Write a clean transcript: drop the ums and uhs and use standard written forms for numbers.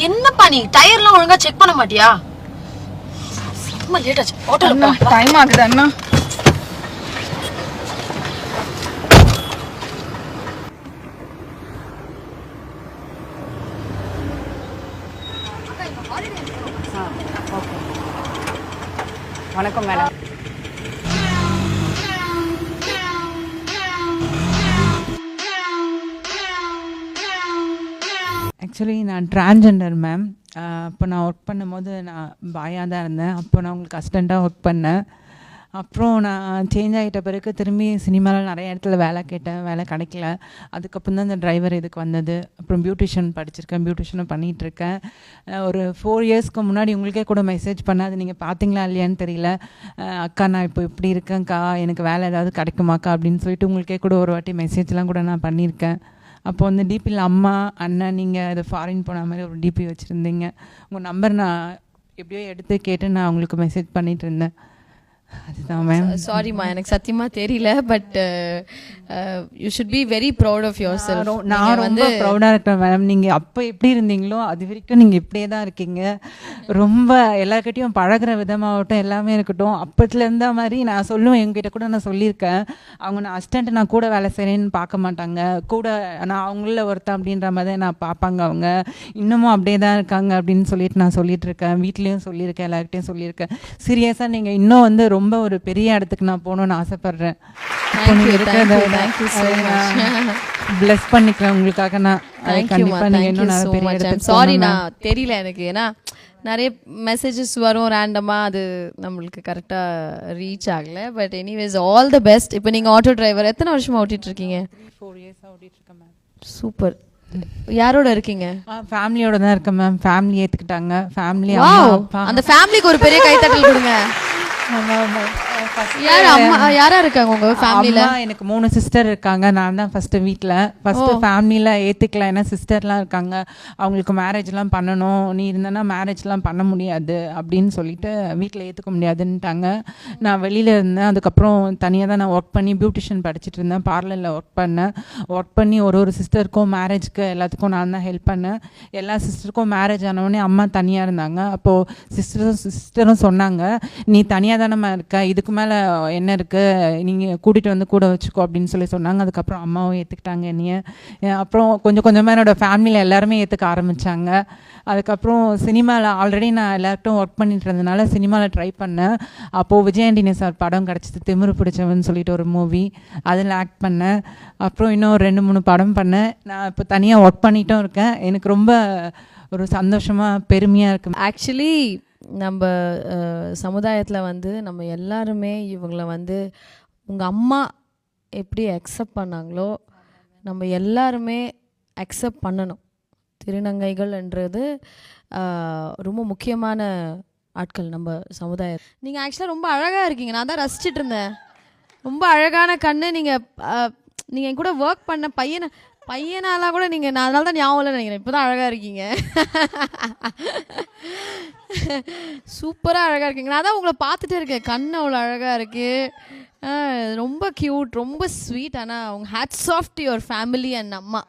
என்னப்பா நீ டயர்லாம் ஒழுங்கா செக் பண்ண மாட்டியா? சும்மா லேட் ஆச்சு. ஹோட்டல்ல டைம் ஆகுது அண்ணா. வணக்கம் மேடம். ஆக்சுவலி நான் டிரான்ஜெண்டர் மேம். அப்போ நான் ஒர்க் பண்ணும்போது நான் பாயாக தான் இருந்தேன். அப்போ நான் உங்களுக்கு அசிஸ்டண்ட்டாக ஒர்க் பண்ணேன். அப்புறம் நான் சேஞ்ச் ஆகிட்ட பிறகு திரும்பி சினிமாவில் நிறைய இடத்துல வேலை கேட்டேன், வேலை கிடைக்கல. அதுக்கப்புறம் தான் இந்த டிரைவர் இதுக்கு வந்தது. அப்புறம் பியூட்டிஷியன் படிச்சிருக்கேன், பியூட்டிஷியனும் பண்ணிகிட்ருக்கேன். ஒரு 4 இயர்ஸ்க்கு முன்னாடி உங்களுக்கே கூட மெசேஜ் பண்ணேன், அது நீங்கள் பார்த்தீங்களா இல்லையான்னு தெரியல. அக்கா நான் இப்போ இப்படி இருக்கேன்க்கா, எனக்கு வேலை ஏதாவது கிடைக்குமாக்கா அப்படின்னு சொல்லிட்டு உங்களுக்கே கூட ஒரு வாட்டி மெசேஜ்லாம் கூட நான் பண்ணியிருக்கேன். அப்போ வந்து டிபியில் அம்மா அண்ணன் நீங்கள் இது ஃபாரின் போன மாதிரி ஒரு டிபி வச்சுருந்தீங்க. உங்கள் நம்பர் நான் எப்படியோ எடுத்து கேட்டு நான் உங்களுக்கு மெசேஜ் பண்ணிகிட்டு இருந்தேன். அதுதான் மேம். சாரிம்மா, எனக்கு சத்தியமாக தெரியல. But you should be very proud of yourself. நான் ரொம்ப ப்ரௌடாக இருக்கிறேன் மேடம். நீங்கள் அப்போ எப்படி இருந்தீங்களோ அது வரைக்கும் நீங்கள் இப்படியே தான் இருக்கீங்க. ரொம்ப எல்லாருக்கிட்டையும் பழகிற விதமாகட்டும் எல்லாமே இருக்கட்டும், அப்பத்துல இருந்த மாதிரி நான் சொல்லுவேன். எங்ககிட்ட கூட நான் சொல்லியிருக்கேன், அவங்க நான் அசிஸ்டண்ட் நான் கூட வேலை செய்கிறேன்னு பார்க்க மாட்டாங்க, கூட நான் அவங்கள ஒருத்தன் அப்படின்ற மாதிரி நான் பார்ப்பாங்க. அவங்க இன்னமும் அப்படியே தான் இருக்காங்க அப்படின்னு சொல்லிட்டு நான் சொல்லிட்டு இருக்கேன். வீட்லேயும் சொல்லியிருக்கேன், எல்லாருக்கிட்டையும் சொல்லியிருக்கேன். சீரியஸாக நீங்கள் இன்னும் வந்து ரொம்ப ஒரு பெரிய இடத்துக்கு நான் போகணும்னு ஆசைப்படுறேன். பிளஸ் பண்ணிக்கிறேன் உங்களுக்காக. நான் கண்டிப்பா நீங்க இன்னும் நிறைய பெரிய இடத்துக்கு. சாரி, நான் தெரியல எனக்கு. ஏன்னா நிறைய மெசேஜஸ் வரும் ரேண்டமா, அது நம்மளுக்கு கரெக்டா ரீச் ஆகல. But anyways all the best. இப்போ நீங்க ஆட்டோ டிரைவர் எத்தனை வருஷமா ஓட்டிட்டு இருக்கீங்க? 4 இயர்ஸ் ஓட்டிட்டு இருக்கேன் மேம். சூப்பர். யாரோட இருக்கீங்க? ஃபேமிலியோட தான் இருக்கேன் மேம். ஃபேமிலி ஏத்துக்கிட்டாங்க. ஃபேமிலி அந்த ஃபேமிலிக்கு ஒரு பெரிய கைத்தட்டல் கொடுங்க. யாரா இருக்காங்க உங்க ஃபேமிலில? எனக்கு 3 சிஸ்டர் இருக்காங்க. நான் தான் ஃபர்ஸ்ட் வீட்டில் ஃபர்ஸ்ட் ஃபேமிலியில் ஏற்றுக்கலாம். ஏன்னா சிஸ்டர்லாம் இருக்காங்க, அவங்களுக்கு மேரேஜ்லாம் பண்ணணும், நீ இருந்தேன்னா மேரேஜ்லாம் பண்ண முடியாது அப்படின்னு சொல்லிட்டு வீட்டில் ஏற்றுக்க முடியாதுன்ட்டாங்க. நான் வெளியில் இருந்தேன். அதுக்கப்புறம் தனியாக தான் நான் ஒர்க் பண்ணி பியூட்டிஷியன் படிச்சுட்டு இருந்தேன், பார்லரில் ஒர்க் பண்ணேன். ஒர்க் பண்ணி ஒரு சிஸ்டருக்கும் மேரேஜ்க்கு எல்லாத்துக்கும் நான் தான் ஹெல்ப் பண்ணேன். எல்லா சிஸ்டருக்கும் மேரேஜ் ஆனவுடனே அம்மா தனியாக இருந்தாங்க. அப்போது சிஸ்டரும் சொன்னாங்க, நீ தனியாக தானம்மா இருக்க, இதுக்கு மேலே என்ன இருக்குது, நீங்கள் கூட்டிகிட்டு வந்து கூட வச்சுக்கோ அப்படின்னு சொல்லி சொன்னாங்க. அதுக்கப்புறம் அம்மாவும் ஏற்றுக்கிட்டாங்க என்னைய. அப்புறம் கொஞ்சம் கொஞ்சமாக என்னோடய ஃபேமிலியில் எல்லாருமே ஏற்றுக்க ஆரம்பித்தாங்க. அதுக்கப்புறம் சினிமாவில் ஆல்ரெடி நான் எல்லார்ட்டும் ஒர்க் பண்ணிட்டு இருந்ததுனால சினிமாவில் ட்ரை பண்ணேன். அப்போது விஜயாண்டினி சார் படம் கிடச்சிது, திமிரு பிடிச்சவன் சொல்லிட்டு ஒரு மூவி, அதில் ஆக்ட் பண்ணேன். அப்புறம் இன்னும் 2-3 படம் பண்ணேன். நான் இப்போ தனியாக ஒர்க் பண்ணிட்டும் இருக்கேன். எனக்கு ரொம்ப ஒரு சந்தோஷமாக பெருமையாக இருக்குது. ஆக்சுவலி நம்ம சமுதாயத்தில் வந்து நம்ம எல்லாருமே இவங்களை வந்து உங்கள் அம்மா எப்படி அக்செப்ட் பண்ணாங்களோ நம்ம எல்லாருமே அக்செப்ட் பண்ணணும். திருநங்கைகள்ன்றது ரொம்ப முக்கியமான ஆட்கள் நம்ம சமுதாயம். நீங்கள் ஆக்சுவலாக ரொம்ப அழகாக இருக்கீங்க. நான் தான் ரசிச்சிட்டு இருந்தேன். ரொம்ப அழகான கண்ணு. நீங்கள் என் கூட ஒர்க் பண்ண பையனாலாம் கூட நீங்கள், நான் அதனால தான் ஞாபகம் இல்லை நினைக்கிறேன். இப்போ தான் அழகாக இருக்கீங்க. சூப்பராக அழகாக இருக்கீங்க. நான் தான் உங்களை பார்த்துட்டே இருக்கேன். கண் அவ்வளோ அழகாக இருக்குது, ரொம்ப க்யூட், ரொம்ப ஸ்வீட். ஆனால் உங்கள் hats off to your family and அம்மா.